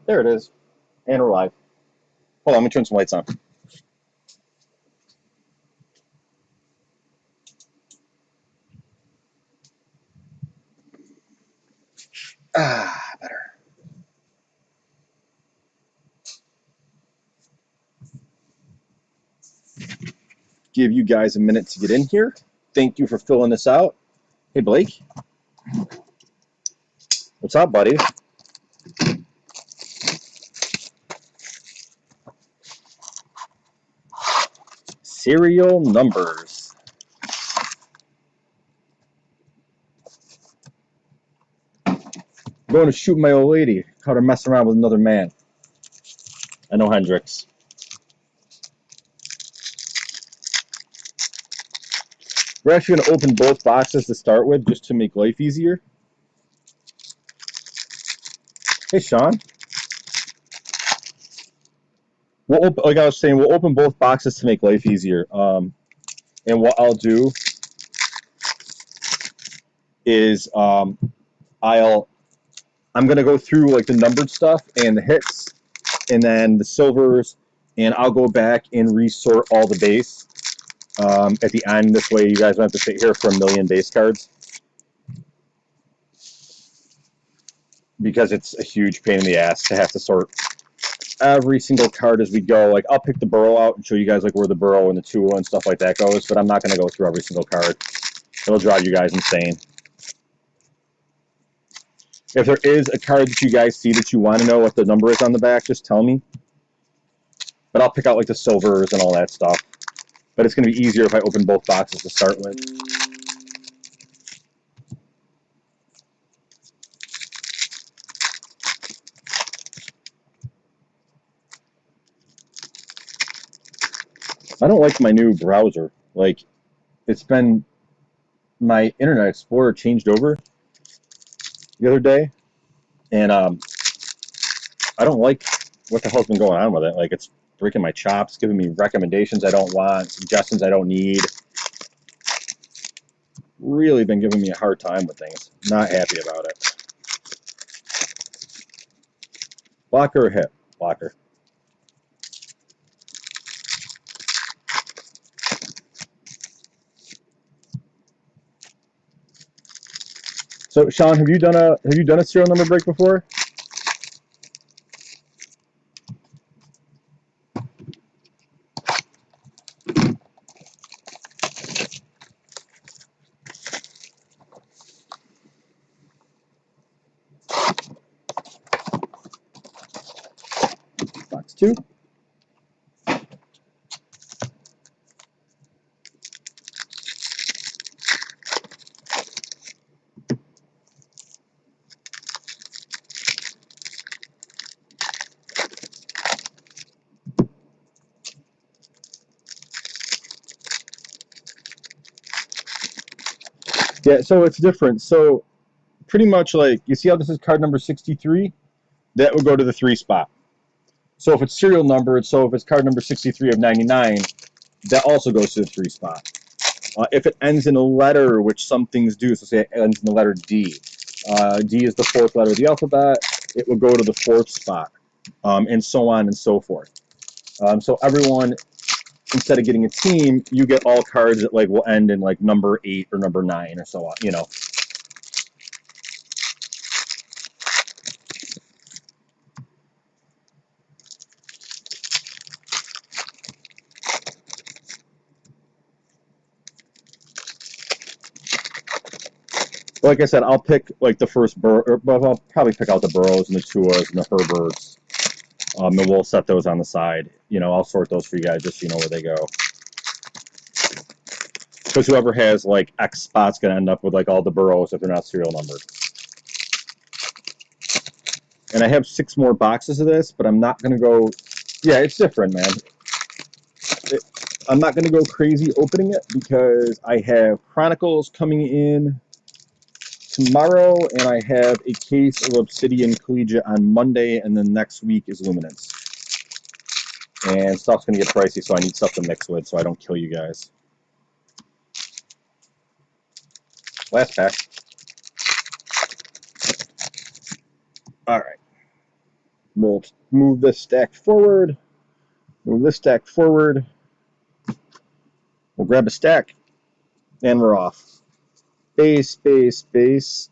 There it is. And we're live. Hold on, let me turn some lights on. Better. Give you guys a minute to get in here. Thank you for filling this out. Hey, Blake. What's up, buddy? Serial numbers. I'm going to shoot my old lady. Caught her messing around with another man. I know Hendrix. We're actually going to open both boxes to start with just to make life easier. Hey, Sean. Like I was saying, we'll open both boxes to make life easier. And what I'll do is I'm going to go through like the numbered stuff and the hits and then the silvers, and I'll go back and resort all the base at the end. This way you guys don't have to sit here for a million base cards, because it's a huge pain in the ass to have to sort every single card as we go. Like, I'll pick the burrow out and show you guys like where the burrow and the Tua and stuff like that goes, but I'm not going to go through every single card. It'll drive you guys insane. If there is a card that you guys see that you want to know what the number is on the back, just tell me. But I'll pick out like the silvers and all that stuff. But it's going to be easier if I open both boxes to start with. I don't like my new browser. Like, it's been, my Internet Explorer changed over the other day, and I don't like what the hell's been going on with it. Like, it's breaking my chops, giving me recommendations I don't want, suggestions I don't need. Really been giving me a hard time with things. Not happy about it. Blocker or hit? Blocker. So, Sean, have you done a serial number break before? Box 2. Yeah, so it's different. So pretty much like, you see how this is card number 63? That would go to the 3 spot. So if it's serial numbered, so if it's card number 63 of 99, that also goes to the 3 spot. If it ends in a letter, which some things do, so say it ends in the letter D. D is the 4th letter of the alphabet. It will go to the 4th spot, and so on and so forth. So everyone, instead of getting a team, you get all cards that like will end in like number 8 or number 9 or so on, you know. Like I said, I'll pick like the first I'll probably pick out the Burrows and the Tuas and the Herberts. And we'll set those on the side. You know, I'll sort those for you guys just so you know where they go. Because whoever has like X spots going to end up with like all the Burrows if they're not serial numbered. And I have 6 more boxes of this, but I'm not going to go... Yeah, it's different, man. I'm not going to go crazy opening it because I have Chronicles coming in tomorrow, and I have a case of Obsidian Collegiate on Monday, and then next week is Luminance. And stuff's going to get pricey, so I need stuff to mix with so I don't kill you guys. Last pack. Alright. We'll move this stack forward. Move this stack forward. We'll grab a stack, and we're off. Base, base, base.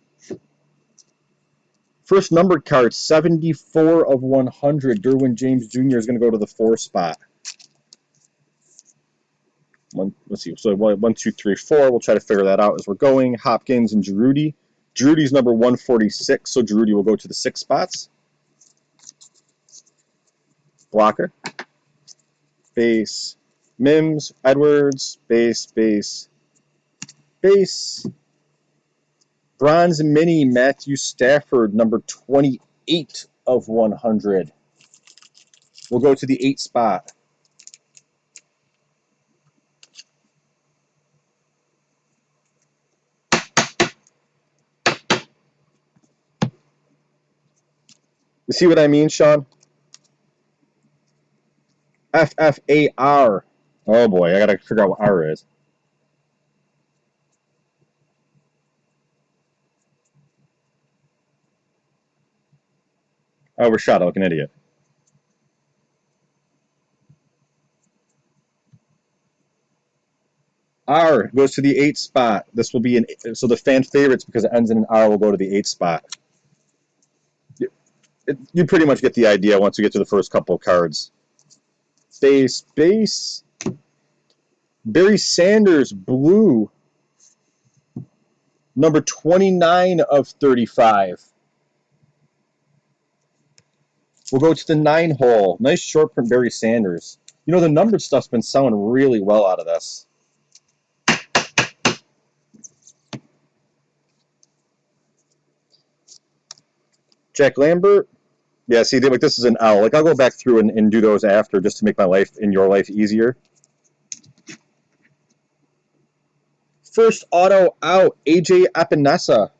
First numbered card, 74 of 100. Derwin James Jr. is going to go to the 4 spot. Let's see. So 1, 2, 3, 4. We'll try to figure that out as we're going. Hopkins and Giroudi. Giroudi's number 146, so Giroudi will go to the 6 spots. Blocker. Base. Mims. Edwards. Base, base, base. Bronze mini Matthew Stafford, number 28 of 100. We'll go to the 8 spot. You see what I mean, Sean? FFAR. Oh boy, I gotta figure out what R is. I overshot it like an idiot. R goes to the 8 spot. This will be so the fan favorites, because it ends in an R, will go to the 8 spot. You pretty much get the idea once you get to the first couple of cards. Base, base. Barry Sanders, blue. Number 29 of 35. We'll go to the 9 hole. Nice short print Barry Sanders. You know, the numbered stuff's been selling really well out of this. Jack Lambert. Yeah, see, like this is an L. Like I'll go back through and do those after, just to make my life and your life easier. First auto out, AJ Epinesa.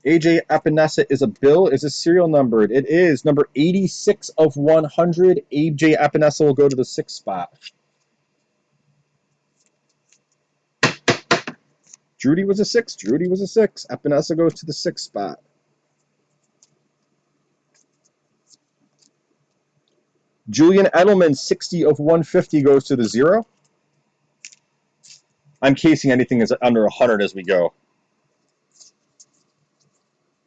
AJ Epinesa is a bill. Is a serial numbered? It is number 86 of 100. AJ Epinesa will go to the 6 spot. Giroudi was a 6. Giroudi was a 6. Epinesa goes to the 6 spot. Julian Edelman, 60 of 150, goes to the 0. I'm casing anything that's under 100 as we go.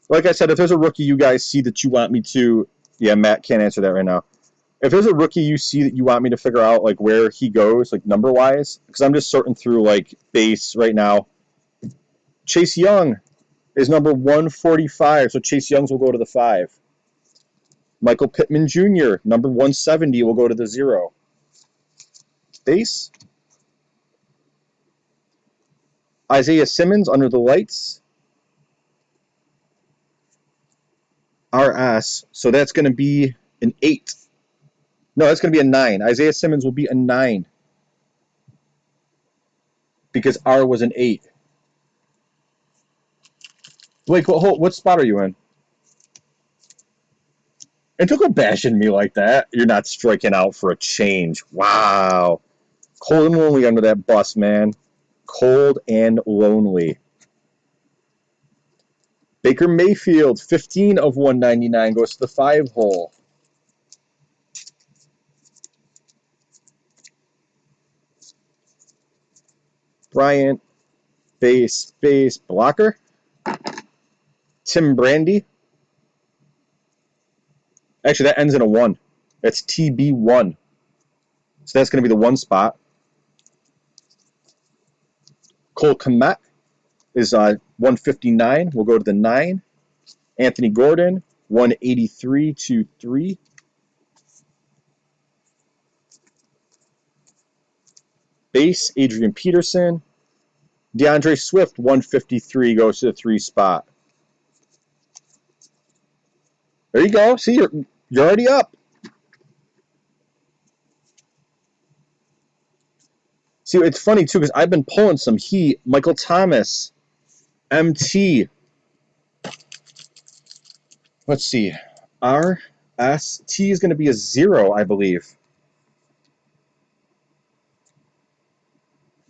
Like I said, if there's a rookie you guys see that you want me to... Yeah, Matt can't answer that right now. If there's a rookie you see that you want me to figure out like where he goes, like number-wise, because I'm just sorting through like base right now. Chase Young is number 145, so Chase Young's will go to the 5. Michael Pittman Jr., number 170, will go to the 0. Base. Isaiah Simmons, under the lights. RS, so that's going to be an 8. No, that's going to be a 9. Isaiah Simmons will be a 9. Because R was an 8. Blake, what spot are you in? And don't go bashing me like that. You're not striking out for a change. Wow. Cold and lonely under that bus, man. Cold and lonely. Baker Mayfield, 15 of 199, goes to the 5 hole. Bryant, base, base, blocker. Tim Brandy. Actually, that ends in a 1. That's TB1. So that's going to be the 1 spot. Cole Kmet is 159. We'll go to the 9. Anthony Gordon, 183 to 3. Base, Adrian Peterson. DeAndre Swift, 153, goes to the 3 spot. There you go. See, you're already up. See, it's funny, too, because I've been pulling some heat. Michael Thomas, MT. Let's see. RST is going to be a 0, I believe.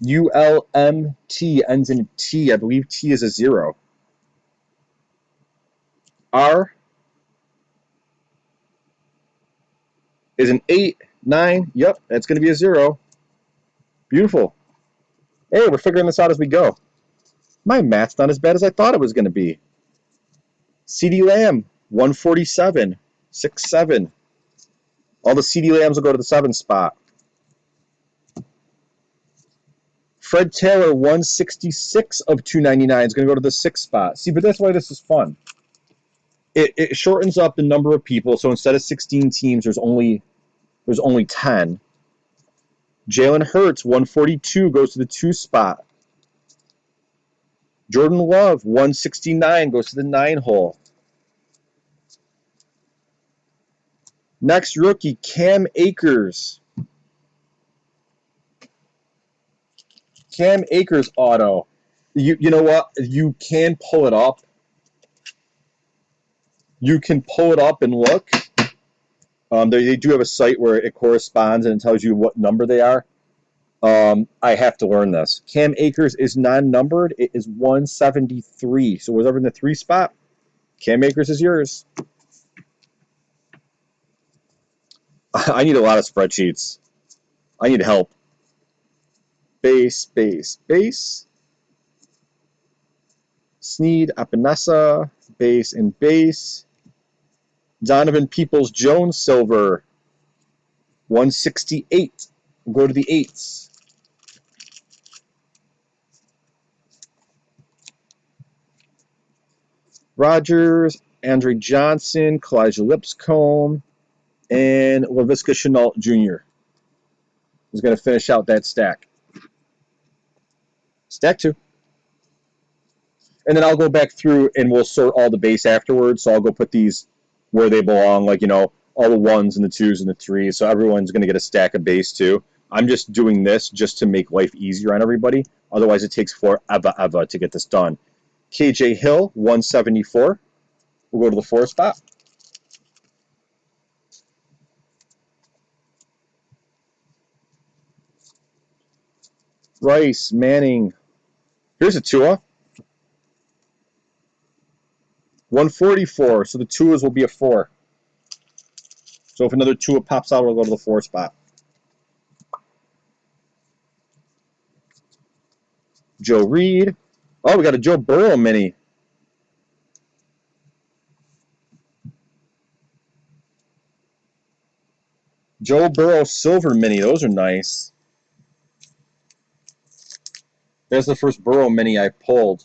ULMT ends in a T. I believe T is a 0. R is an 8, 9. Yep, that's going to be a 0. Beautiful. Hey, we're figuring this out as we go. My math's not as bad as I thought it was going to be. CeeDee Lamb, 147, 6, 7. All the CeeDee Lambs will go to the 7 spot. Fred Taylor, 166 of 299 is going to go to the 6 spot. See, but that's why this is fun. It shortens up the number of people, so instead of 16 teams, there's only 10. Jalen Hurts, 142, goes to the 2 spot. Jordan Love, 169, goes to the 9 hole. Next rookie, Cam Akers. Cam Akers auto. You know what? You can pull it up. You can pull it up and look. They do have a site where it corresponds and it tells you what number they are. I have to learn this. Cam Akers is non-numbered. It is 173. So whatever in the 3 spot, Cam Akers is yours. I need a lot of spreadsheets. I need help. Base, base, base. Snead, Apinesa, base and base. Donovan Peoples-Jones, silver, 168. We'll go to the 8s. Rodgers, Andre Johnson, Kalijah Lipscomb, and Laviska Shenault Jr. is going to finish out that stack. Stack 2. And then I'll go back through and we'll sort all the base afterwards. So I'll go put these where they belong, like, all the 1s and the 2s and the 3s. So everyone's going to get a stack of base too. I'm just doing this just to make life easier on everybody. Otherwise, it takes forever to get this done. KJ Hill, 174. We'll go to the 4 spot. Rice, Manning. Here's a Tua. 144. So the Tuas will be a 4. So if another Tua pops out, it'll go to the 4 spot. Joe Reed. Oh, we got a Joe Burrow mini. Joe Burrow silver mini. Those are nice. There's the first Burrow mini I pulled.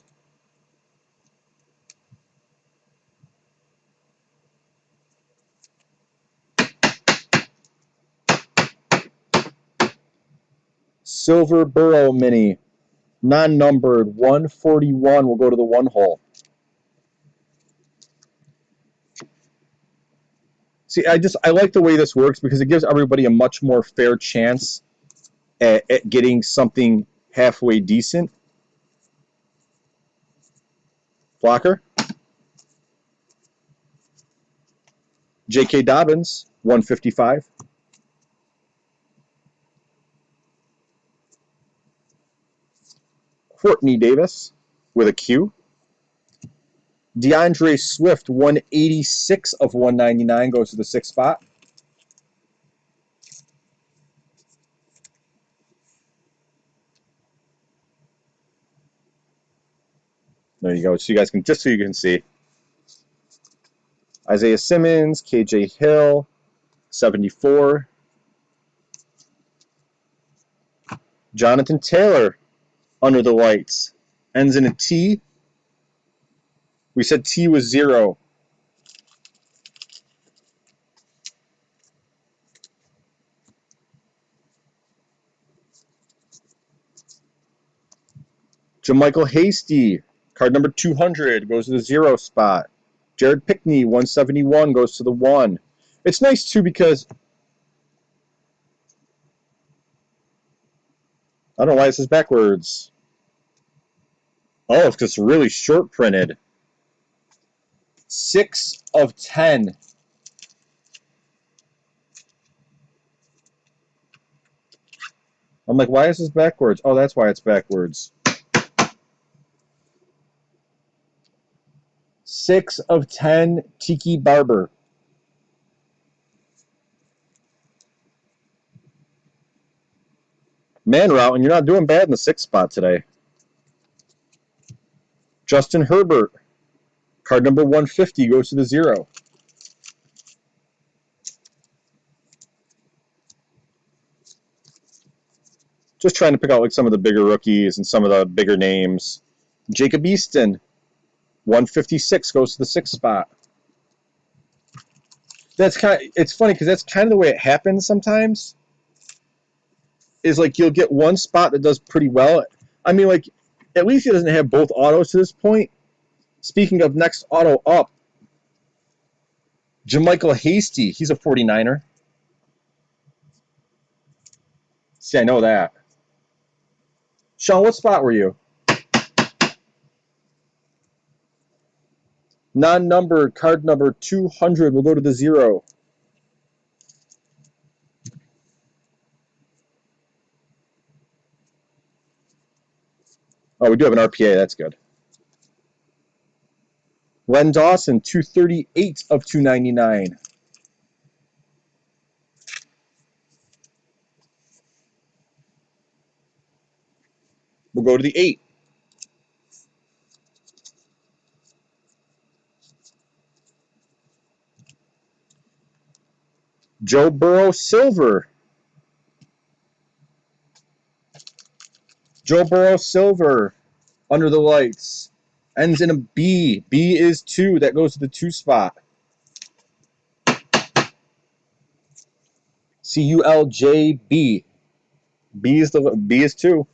Silver Burrow mini. Non-numbered. 141 will go to the 1 hole. See, I like the way this works because it gives everybody a much more fair chance at getting something halfway decent. Blocker. J.K. Dobbins, 155. Courtney Davis with a Q. DeAndre Swift, 186 of 199, goes to the 6th spot. There you go. So you guys can, just so you can see. Isaiah Simmons, KJ Hill, 74. Jonathan Taylor, under the lights. Ends in a T. We said T was 0. JaMycal Hasty, card number 200, goes to the 0 spot. Jared Pickney, 171, goes to the 1. It's nice, too, because I don't know why this is backwards. Oh, it's because it's really short printed. 6 of 10. I'm like, why is this backwards? Oh, that's why it's backwards. 6 of 10, Tiki Barber. Man route, and you're not doing bad in the 6th spot today. Justin Herbert, card number 150 goes to the 0. Just trying to pick out like some of the bigger rookies and some of the bigger names. Jacob Easton, 156 goes to the 6th spot. It's funny because that's kind of the way it happens sometimes. Is like you'll get one spot that does pretty well. I mean, like, at least he doesn't have both autos to this point. Speaking of next auto up, JaMycal Hasty, he's a 49er. See, I know that. Sean, what spot were you? Non-numbered, card number 200 will go to the 0. Oh, we do have an RPA. That's good. Len Dawson, 238 of 299. We'll go to the 8. Joe Burrow, silver. Joe Burrow, silver. Under the lights. Ends in a B. B is 2. That goes to the 2 spot. CULJB. B is 2.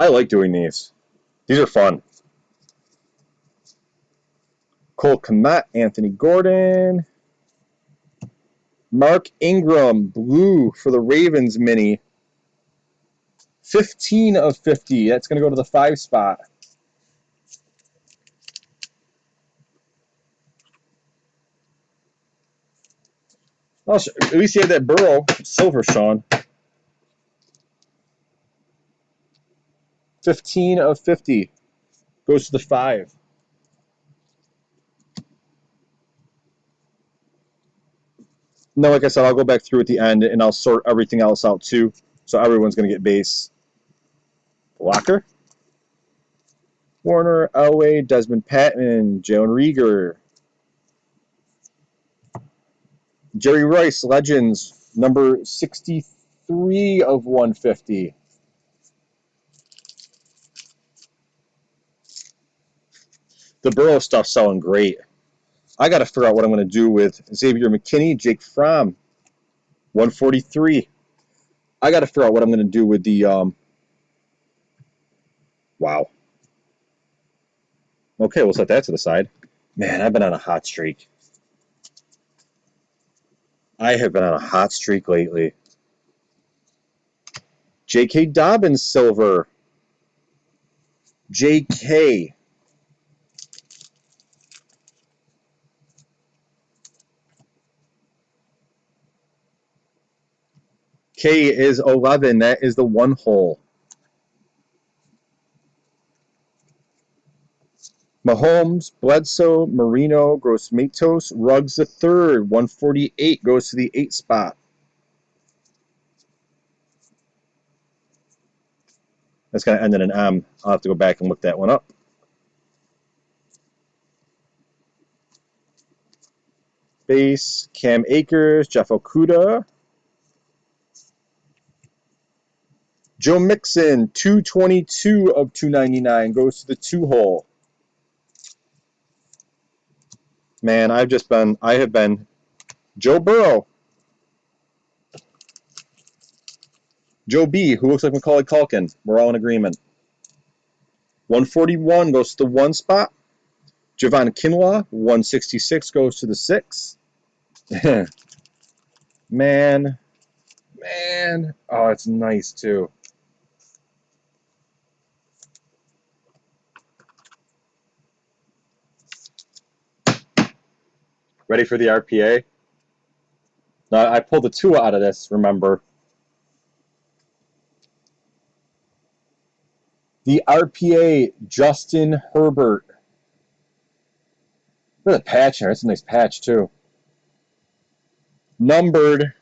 I like doing these. These are fun. Cole Kmet, Anthony Gordon. Mark Ingram, blue for the Ravens mini. 15 of 50. That's going to go to the 5 spot. Well, at least you had that Burrow silver, Sean. 15 of 50 goes to the 5. No, like I said, I'll go back through at the end and I'll sort everything else out too. So everyone's going to get base. Walker, Warner, Elway, Desmond Patton, Jalen Rieger, Jerry Rice, Legends, number 63 of 150. The Burrow stuff's selling great. I got to figure out what I'm going to do with Xavier McKinney, Jake Fromm, 143. I got to figure out what I'm going to do with the wow. Okay, we'll set that to the side. Man, I've been on a hot streak. I have been on a hot streak lately. J.K. Dobbins, silver. J.K. K is 11. That is the 1 hole. Mahomes, Bledsoe, Marino, Gross-Matos, Ruggs the third, 148 goes to the 8 spot. That's going to end in an M. I'll have to go back and look that one up. Base, Cam Akers, Jeff Okudah. Joe Mixon, 222 of 299 goes to the 2 hole. Man, I have been Joe Burrow. Joe B, who looks like Macaulay Culkin. We're all in agreement. 141 goes to the 1 spot. Javon Kinlaw, 166 goes to the 6. Man. Oh, it's nice too. Ready for the RPA? Now, I pulled the 2 out of this, remember. The RPA, Justin Herbert. Look at the patch here. That's a nice patch, too. Numbered.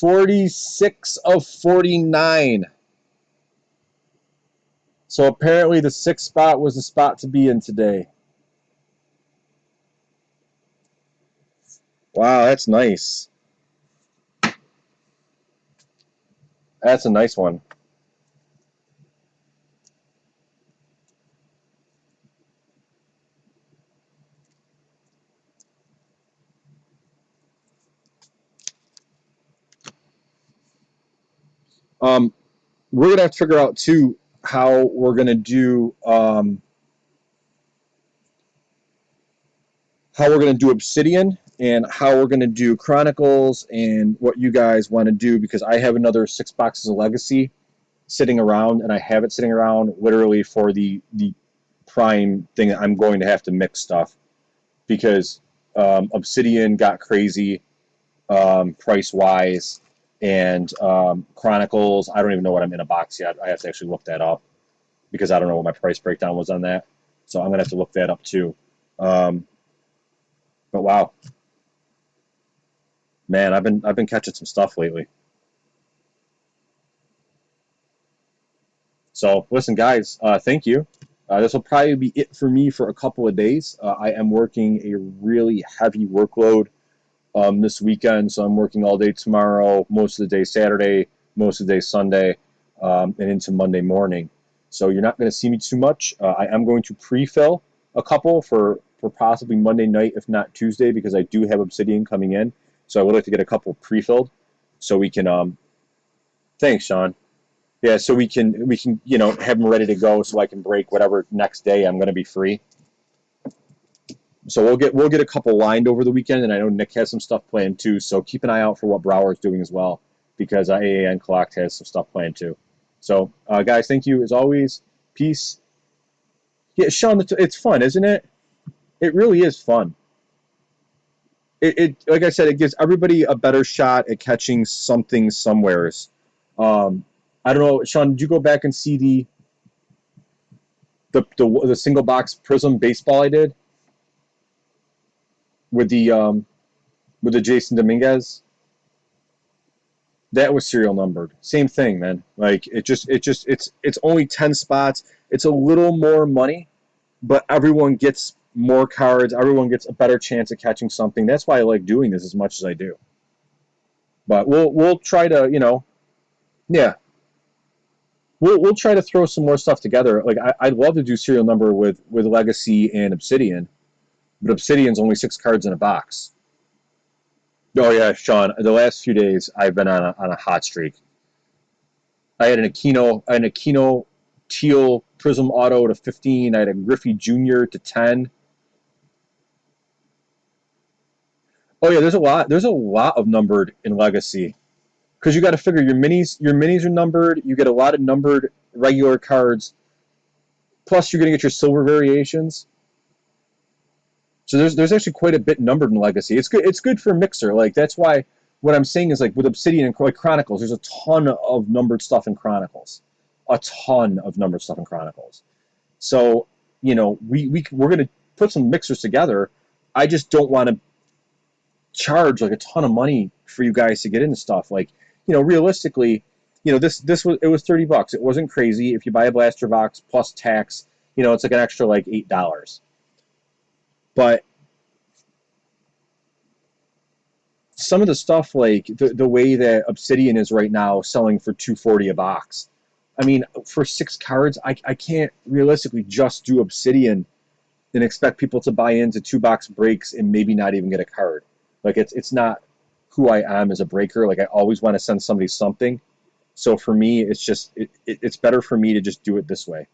46 of 49. So apparently the 6th spot was the spot to be in today. Wow, that's nice. That's a nice one. We're gonna have to figure out too how we're gonna do Obsidian and how we're gonna do Chronicles and what you guys want to do, because I have another 6 boxes of Legacy sitting around, and I have it sitting around literally for the prime thing that I'm going to have to mix stuff, because Obsidian got crazy price wise, and Chronicles, I don't even know what I'm in a box yet. I have to actually look that up because I don't know what my price breakdown was on that, so I'm gonna have to look that up too. But wow, man, I've been catching some stuff lately. So listen, guys, thank you. This will probably be it for me for a couple of days. I am working a really heavy workload this weekend, so I'm working all day tomorrow, most of the day Saturday, most of the day Sunday, and into Monday morning. So you're not going to see me too much. I am going to pre-fill a couple for possibly Monday night, if not Tuesday, because I do have Obsidian coming in. So I would like to get a couple pre-filled so we can. Thanks, Sean. Yeah, so we can have them ready to go so I can break whatever next day I'm going to be free. So we'll get a couple lined over the weekend, and I know Nick has some stuff planned too. So keep an eye out for what Brower is doing as well, because AAN Collect has some stuff planned too. So guys, thank you as always. Peace. Yeah, Sean, it's fun, isn't it? It really is fun. It like I said, it gives everybody a better shot at catching something somewheres. I don't know, Sean. Did you go back and see the single box Prism baseball I did with the Jason Dominguez? That was serial numbered. Same thing, man. Like it's only 10 spots. It's a little more money, but everyone gets more cards. Everyone gets a better chance at catching something. That's why I like doing this as much as I do. But we'll try to, yeah, we'll try to throw some more stuff together. Like I'd love to do serial number with Legacy and Obsidian, but Obsidian's only 6 cards in a box. Oh yeah, Sean. The last few days I've been on a hot streak. I had an Aquino Teal Prism Auto to 15. I had a Griffey Jr. to 10. Oh yeah, there's a lot of numbered in Legacy, because you got to figure your minis are numbered. You get a lot of numbered regular cards. Plus, you're gonna get your silver variations. So there's actually quite a bit numbered in Legacy. It's good for a mixer. Like that's why what I'm saying is, like with Obsidian and Chronicles, there's a ton of numbered stuff in Chronicles, a ton of numbered stuff in Chronicles. So we're gonna put some mixers together. I just don't want to charge like a ton of money for you guys to get into stuff. Like realistically, it was $30. It wasn't crazy. If you buy a blaster box plus tax, it's like an extra like $8. But some of the stuff, like the way that Obsidian is right now, selling for $240 a box. I mean, for 6 cards, I can't realistically just do Obsidian and expect people to buy into 2-box breaks and maybe not even get a card. Like it's not who I am as a breaker. Like I always want to send somebody something. So for me, it's better for me to just do it this way.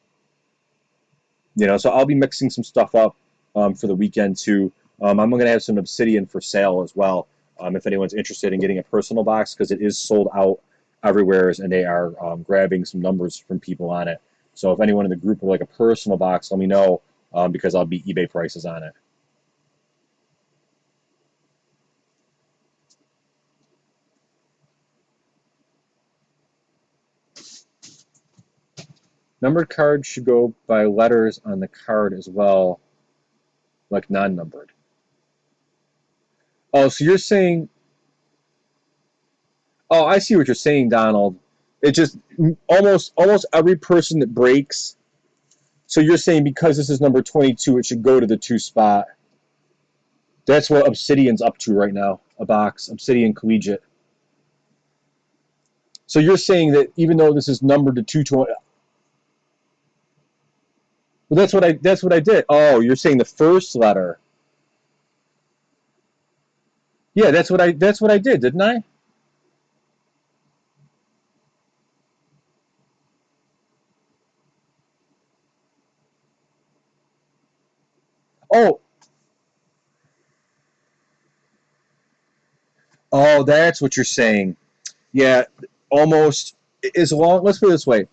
So I'll be mixing some stuff up for the weekend too. I'm going to have some Obsidian for sale as well. If anyone's interested in getting a personal box, because it is sold out everywhere, and they are grabbing some numbers from people on it. So if anyone in the group would like a personal box, let me know, because I'll be eBay prices on it. Numbered cards should go by letters on the card as well, like non-numbered. Oh, so you're saying, Oh, I see what you're saying, Donald. It just almost every person that breaks. So you're saying because this is number 22, it should go to the 2 spot. That's what Obsidian's up to right now. A box, Obsidian Collegiate. So you're saying that even though this is numbered to 220, well, that's what I did. Oh, you're saying the first letter. Yeah, that's what I did, didn't I? Oh, oh, that's what you're saying. Yeah, almost as long. Let's put it this way: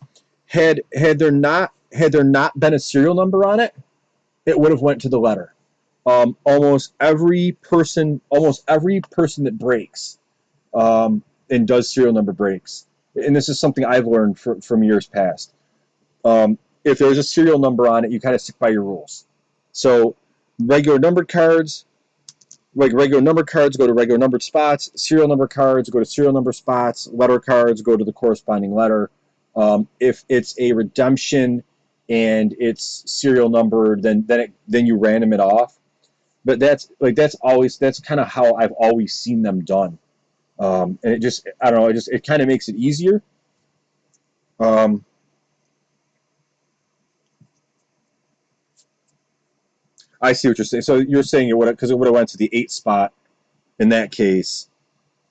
had there not been a serial number on it, it would have went to the letter. Almost every person that breaks and does serial number breaks, and this is something I've learned from years past. If there's a serial number on it, you kind of stick by your rules. So regular numbered cards, regular number cards go to regular numbered spots. Serial number cards go to serial number spots. Letter cards go to the corresponding letter. If it's a redemption and it's serial numbered, then you random it off. But that's kind of how I've always seen them done. And it just I don't know, it kind of makes it easier. Um, I see what you're saying. So you're saying it would because it would have went to the 8 spot in that case.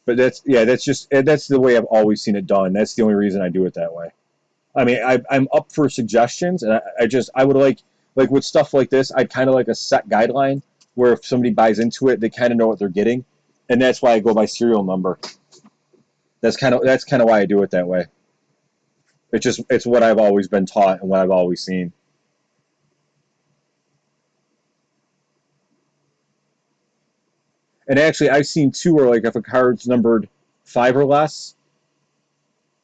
But that's the way I've always seen it done. That's the only reason I do it that way. I mean, I'm up for suggestions, and I would like with stuff like this, I'd kind of like a set guideline where if somebody buys into it, they kind of know what they're getting, and that's why I go by serial number. That's kind of why I do it that way. It's what I've always been taught and what I've always seen. And actually, I've seen too where like if a card's numbered 5 or less,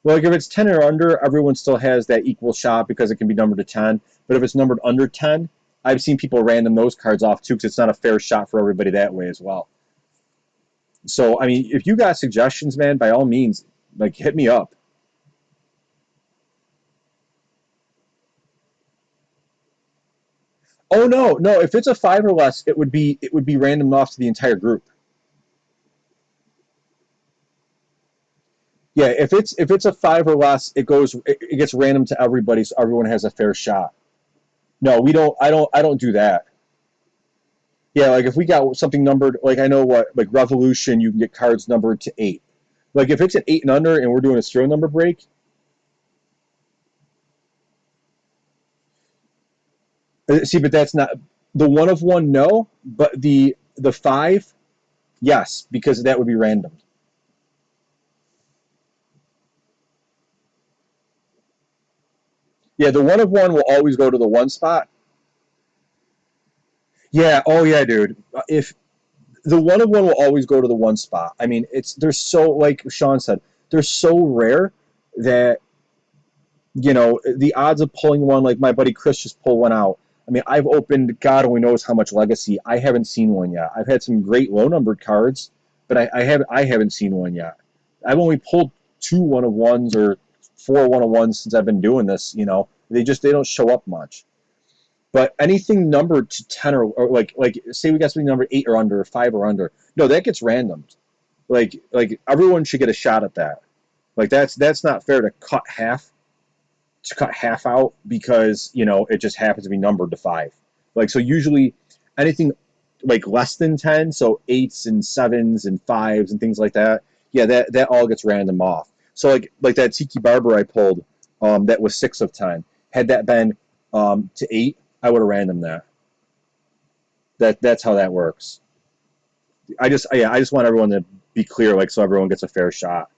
well, like if it's 10 or under, everyone still has that equal shot because it can be numbered to 10. But if it's numbered under 10, I've seen people random those cards off too because it's not a fair shot for everybody that way as well. So, I mean, if you got suggestions, man, by all means, like hit me up. Oh no, no, if it's a 5 or less, it would be random off to the entire group. Yeah, if it's a 5 or less, it gets random to everybody, so everyone has a fair shot. No, we don't. I don't do that. Yeah, like if we got something numbered, like I know what, like Revolution, you can get cards numbered to 8. Like if it's an 8 and under, and we're doing a serial number break, see, but that's not the one of one. No, but the 5, yes, because that would be random. Yeah, the one of one will always go to the 1 spot. Yeah. Oh yeah, dude. If the one of one will always go to the 1 spot. I mean, they're so like Sean said, they're so rare that the odds of pulling one like my buddy Chris just pulled one out. I mean, I've opened God only knows how much legacy. I haven't seen one yet. I've had some great low numbered cards, but I haven't seen one yet. I've only pulled 2 1 of 1s or 4 1 of 1s since I've been doing this. They don't show up much. But anything numbered to 10 or like say we got something numbered 8 or under, or 5 or under. No, that gets randomed. Like everyone should get a shot at that. Like that's not fair to cut half out because it just happens to be numbered to 5. Like so usually anything like less than 10, so 8s and 7s and 5s and things like that, yeah, that all gets random off. So like that Tiki Barber I pulled, that was 6 of 10. Had that been to 8, I would have random that. That's how that works. I just want everyone to be clear, like so everyone gets a fair shot.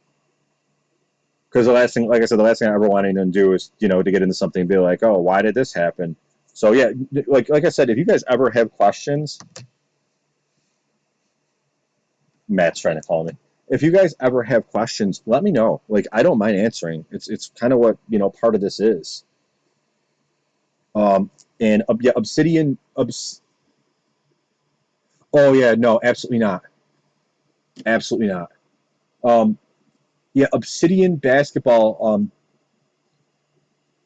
Because the last thing, like I said, the last thing I ever want anyone to do is to get into something and be like, oh, why did this happen? So yeah, like I said, if you guys ever have questions, Matt's trying to call me. If you guys ever have questions, let me know. Like I don't mind answering. It's kind of what part of this is. Um, and yeah, Obsidian. Oh yeah, no, absolutely not, absolutely not. Um, Yeah, Obsidian basketball,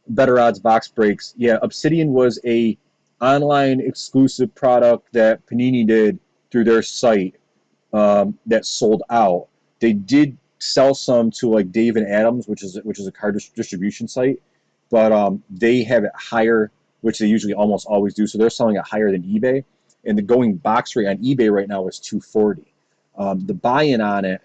better odds box breaks. Yeah, Obsidian was a online exclusive product that Panini did through their site, that sold out. They did sell some to like Dave and Adams, which is a card distribution site, but they have it higher, which they usually almost always do. So they're selling it higher than eBay, and the going box rate on eBay right now is 240. The buy-in on it,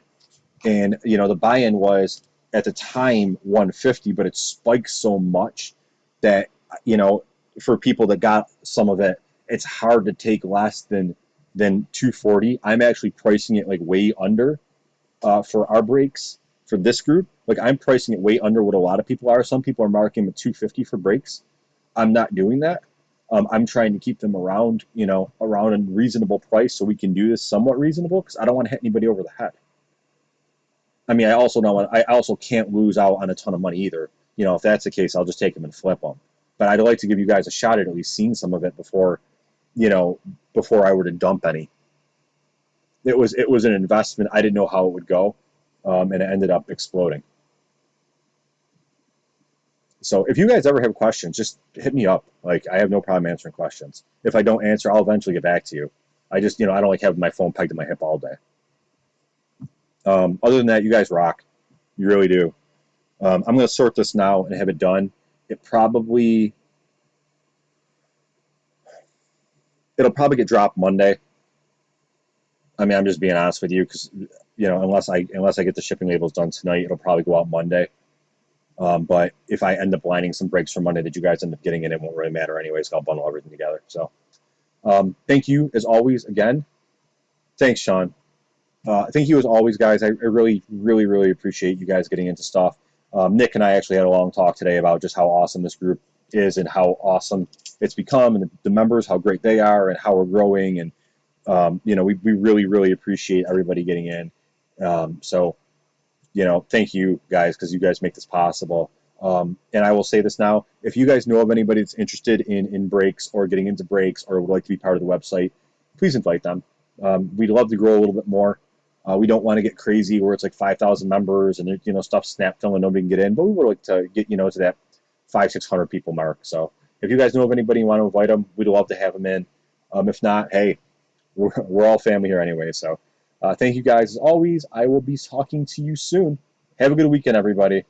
and the buy-in was at the time 150, but it spiked so much that you know for people that got some of it, it's hard to take less than 240. I'm actually pricing it like way under, for our breaks for this group. Like I'm pricing it way under what a lot of people are. Some people are marking at 250 for breaks. I'm not doing that. I'm trying to keep them around, around a reasonable price so we can do this somewhat reasonable because I don't want to hit anybody over the head. I mean, I also don't want, I also can't lose out on a ton of money either. If that's the case, I'll just take them and flip them. But I'd like to give you guys a shot at least seeing some of it before, you know, before I were to dump any. It was an investment. I didn't know how it would go, and it ended up exploding. So if you guys ever have questions, just hit me up. Like I have no problem answering questions. If I don't answer, I'll eventually get back to you. I just, I don't like having my phone pegged to my hip all day. Other than that, you guys rock. You really do. I'm going to sort this now and have it done. It probably it'll probably get dropped Monday. I mean, I'm just being honest with you because unless I get the shipping labels done tonight, it'll probably go out Monday. But if I end up lining some breaks for Monday that you guys end up getting in, it won't really matter anyways. I'll bundle everything together. So thank you as always again. Thanks, Sean. Thank you as always, guys. I really, really, really appreciate you guys getting into stuff. Nick and I actually had a long talk today about just how awesome this group is and how awesome it's become, and the members, how great they are, and how we're growing. And we really, really appreciate everybody getting in. So thank you guys because you guys make this possible. And I will say this now: if you guys know of anybody that's interested in breaks or getting into breaks or would like to be part of the website, please invite them. We'd love to grow a little bit more. We don't want to get crazy where it's like 5,000 members and stuff snap filling, nobody can get in. But we would like to get to that 500-600 people mark. So if you guys know of anybody and want to invite them, we'd love to have them in. If not, hey, we're all family here anyway. So thank you guys as always. I will be talking to you soon. Have a good weekend, everybody.